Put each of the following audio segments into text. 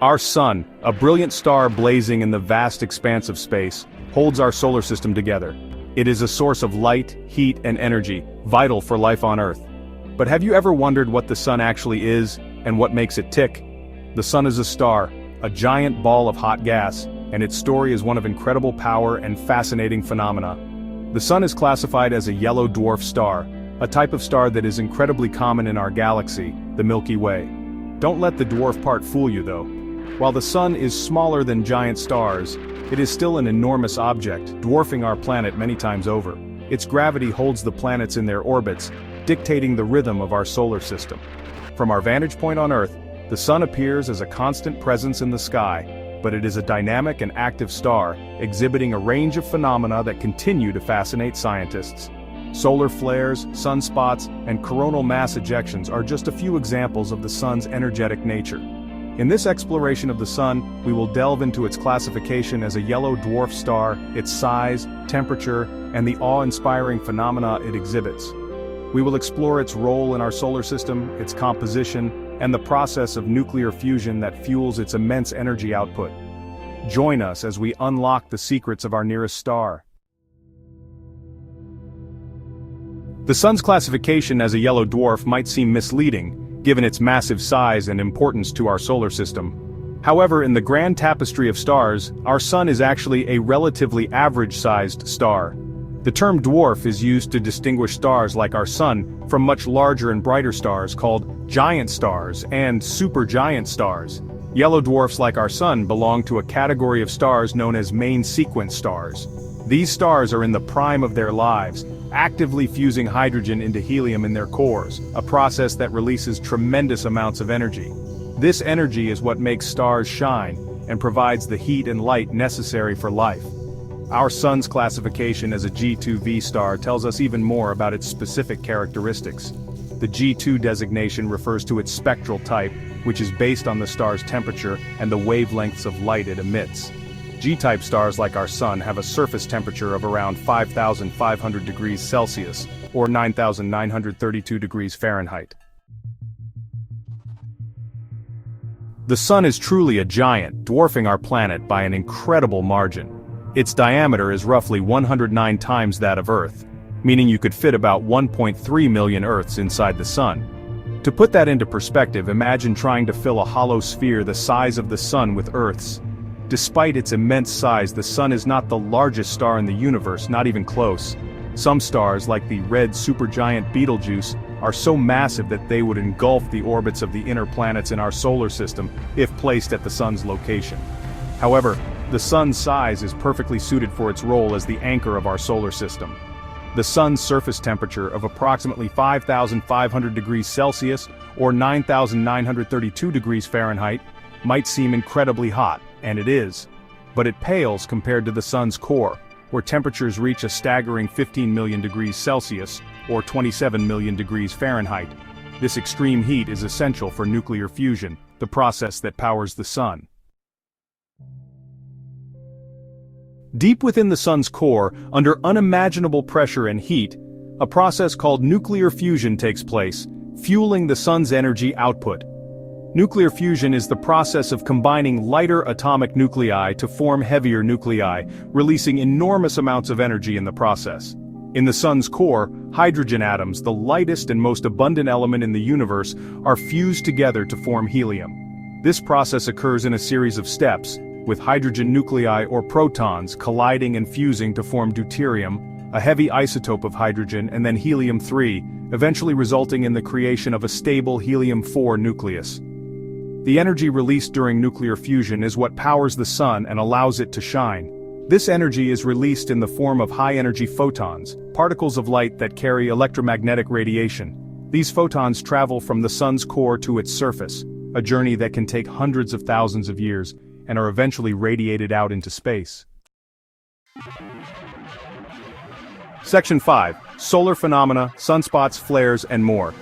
Our Sun, a brilliant star blazing in the vast expanse of space, holds our solar system together. It is a source of light, heat, and energy, vital for life on Earth. But have you ever wondered what the Sun actually is, and what makes it tick? The Sun is a star, a giant ball of hot gas, and its story is one of incredible power and fascinating phenomena. The Sun is classified as a yellow dwarf star, a type of star that is incredibly common in our galaxy, the Milky Way. Don't let the dwarf part fool you though. While the Sun is smaller than giant stars, it is still an enormous object, dwarfing our planet many times over. Its gravity holds the planets in their orbits, dictating the rhythm of our solar system. From our vantage point on Earth, the Sun appears as a constant presence in the sky, but it is a dynamic and active star, exhibiting a range of phenomena that continue to fascinate scientists. Solar flares, sunspots, and coronal mass ejections are just a few examples of the Sun's energetic nature. In this exploration of the Sun, we will delve into its classification as a yellow dwarf star, its size, temperature, and the awe-inspiring phenomena it exhibits. We will explore its role in our solar system, its composition, and the process of nuclear fusion that fuels its immense energy output. Join us as we unlock the secrets of our nearest star. The Sun's classification as a yellow dwarf might seem misleading, given its massive size and importance to our solar system. However, in the grand tapestry of stars, our Sun is actually a relatively average-sized star. The term dwarf is used to distinguish stars like our Sun from much larger and brighter stars called giant stars and supergiant stars. Yellow dwarfs like our Sun belong to a category of stars known as main sequence stars. These stars are in the prime of their lives, actively fusing hydrogen into helium in their cores, a process that releases tremendous amounts of energy. This energy is what makes stars shine, and provides the heat and light necessary for life. Our Sun's classification as a G2V star tells us even more about its specific characteristics. The G2 designation refers to its spectral type, which is based on the star's temperature and the wavelengths of light it emits. G-type stars like our Sun have a surface temperature of around 5,500 degrees Celsius, or 9,932 degrees Fahrenheit. The Sun is truly a giant, dwarfing our planet by an incredible margin. Its diameter is roughly 109 times that of Earth, meaning you could fit about 1.3 million Earths inside the Sun. To put that into perspective, imagine trying to fill a hollow sphere the size of the Sun with Earths. Despite its immense size, the Sun is not the largest star in the universe, not even close. Some stars, like the red supergiant Betelgeuse, are so massive that they would engulf the orbits of the inner planets in our solar system if placed at the Sun's location. However, the Sun's size is perfectly suited for its role as the anchor of our solar system. The Sun's surface temperature of approximately 5,500 degrees Celsius, or 9,932 degrees Fahrenheit, might seem incredibly hot, and it is. But it pales compared to the Sun's core, where temperatures reach a staggering 15 million degrees Celsius, or 27 million degrees Fahrenheit. This extreme heat is essential for nuclear fusion, the process that powers the Sun. Deep within the Sun's core, under unimaginable pressure and heat, a process called nuclear fusion takes place, fueling the Sun's energy output. Nuclear fusion is the process of combining lighter atomic nuclei to form heavier nuclei, releasing enormous amounts of energy in the process. In the Sun's core, hydrogen atoms, the lightest and most abundant element in the universe, are fused together to form helium. This process occurs in a series of steps, with hydrogen nuclei or protons colliding and fusing to form deuterium, a heavy isotope of hydrogen, and then helium-3, eventually resulting in the creation of a stable helium-4 nucleus. The energy released during nuclear fusion is what powers the Sun and allows it to shine. This energy is released in the form of high-energy photons, particles of light that carry electromagnetic radiation. These photons travel from the Sun's core to its surface, a journey that can take hundreds of thousands of years, and are eventually radiated out into space. Section 5. Solar phenomena, sunspots, flares, and more.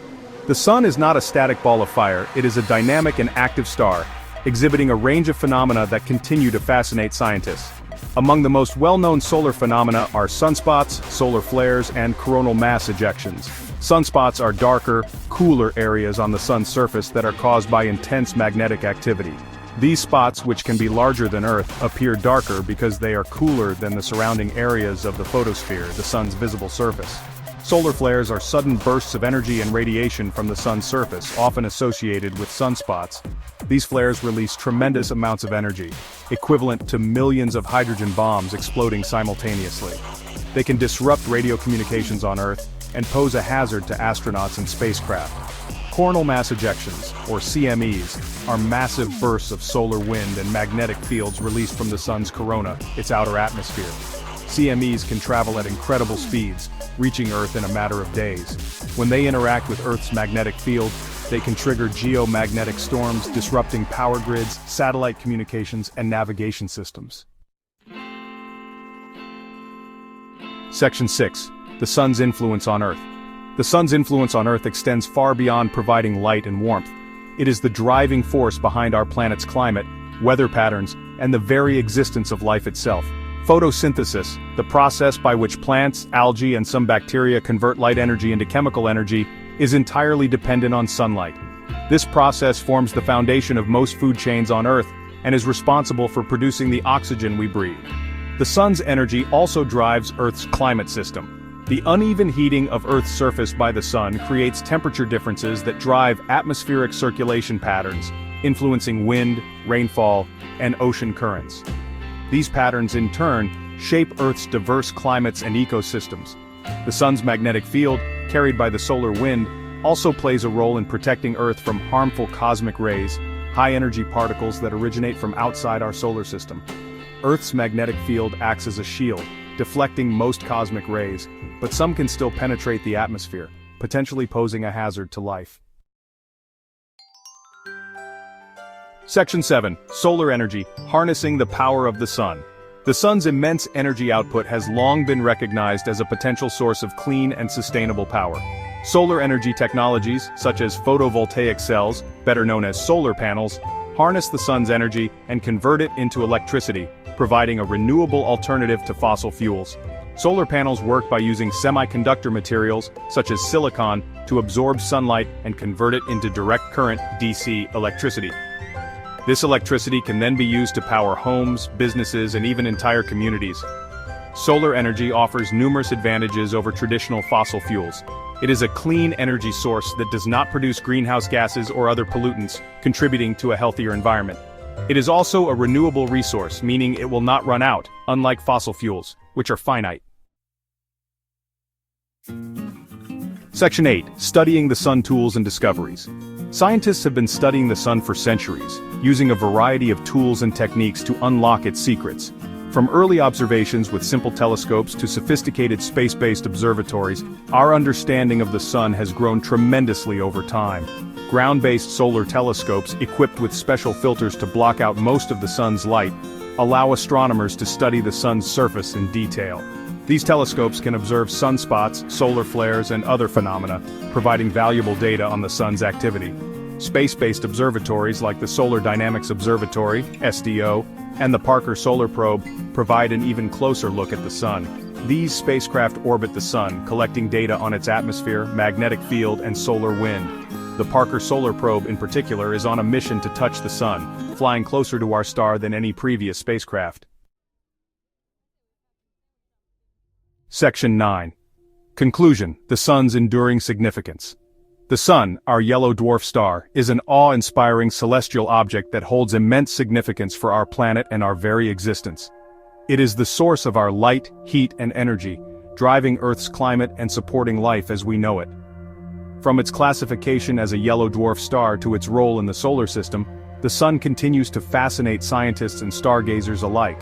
The Sun is not a static ball of fire, it is a dynamic and active star, exhibiting a range of phenomena that continue to fascinate scientists. Among the most well-known solar phenomena are sunspots, solar flares, and coronal mass ejections. Sunspots are darker, cooler areas on the sun's surface that are caused by intense magnetic activity. These spots, which can be larger than Earth, appear darker because they are cooler than the surrounding areas of the photosphere, the sun's visible surface. Solar flares are sudden bursts of energy and radiation from the sun's surface, often associated with sunspots. These flares release tremendous amounts of energy, equivalent to millions of hydrogen bombs exploding simultaneously. They can disrupt radio communications on Earth and pose a hazard to astronauts and spacecraft. Coronal mass ejections, or CMEs, are massive bursts of solar wind and magnetic fields released from the sun's corona, its outer atmosphere. CMEs can travel at incredible speeds, reaching Earth in a matter of days. When they interact with Earth's magnetic field, they can trigger geomagnetic storms, disrupting power grids, satellite communications, and navigation systems. Section 6. The Sun's Influence on Earth. The sun's influence on Earth extends far beyond providing light and warmth. It is the driving force behind our planet's climate, weather patterns, and the very existence of life itself. Photosynthesis, the process by which plants, algae, and some bacteria convert light energy into chemical energy, is entirely dependent on sunlight. This process forms the foundation of most food chains on Earth and is responsible for producing the oxygen we breathe. The sun's energy also drives Earth's climate system. The uneven heating of Earth's surface by the sun creates temperature differences that drive atmospheric circulation patterns, influencing wind, rainfall, and ocean currents. These patterns, in turn, shape Earth's diverse climates and ecosystems. The sun's magnetic field, carried by the solar wind, also plays a role in protecting Earth from harmful cosmic rays, high-energy particles that originate from outside our solar system. Earth's magnetic field acts as a shield, deflecting most cosmic rays, but some can still penetrate the atmosphere, potentially posing a hazard to life. Section 7. Solar Energy, Harnessing the Power of the Sun. The sun's immense energy output has long been recognized as a potential source of clean and sustainable power. Solar energy technologies, such as photovoltaic cells, better known as solar panels, harness the sun's energy and convert it into electricity, providing a renewable alternative to fossil fuels. Solar panels work by using semiconductor materials, such as silicon, to absorb sunlight and convert it into direct current (DC) electricity. This electricity can then be used to power homes, businesses, and even entire communities. Solar energy offers numerous advantages over traditional fossil fuels. It is a clean energy source that does not produce greenhouse gases or other pollutants, contributing to a healthier environment. It is also a renewable resource, meaning it will not run out, unlike fossil fuels, which are finite. Section 8. Studying the Sun Tools and Discoveries. Scientists have been studying the sun for centuries, using a variety of tools and techniques to unlock its secrets. From early observations with simple telescopes to sophisticated space-based observatories, our understanding of the sun has grown tremendously over time. Ground-based solar telescopes, equipped with special filters to block out most of the sun's light, allow astronomers to study the sun's surface in detail. These telescopes can observe sunspots, solar flares, and other phenomena, providing valuable data on the sun's activity. Space-based observatories like the Solar Dynamics Observatory, SDO, and the Parker Solar Probe provide an even closer look at the sun. These spacecraft orbit the sun, collecting data on its atmosphere, magnetic field, and solar wind. The Parker Solar Probe in particular is on a mission to touch the sun, flying closer to our star than any previous spacecraft. Section 9. Conclusion: the sun's enduring significance. The sun, our yellow dwarf star, is an awe-inspiring celestial object that holds immense significance for our planet and our very existence. It is the source of our light, heat, and energy, driving Earth's climate and supporting life as we know it. From its classification as a yellow dwarf star to its role in the solar system, the sun continues to fascinate scientists and stargazers alike.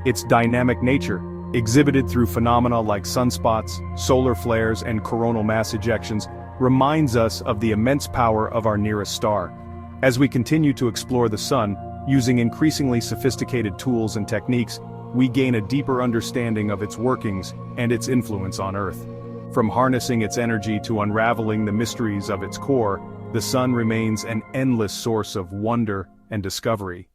Its dynamic nature, exhibited through phenomena like sunspots, solar flares, and coronal mass ejections, reminds us of the immense power of our nearest star. As we continue to explore the sun, using increasingly sophisticated tools and techniques, we gain a deeper understanding of its workings and its influence on Earth. From harnessing its energy to unraveling the mysteries of its core, the sun remains an endless source of wonder and discovery.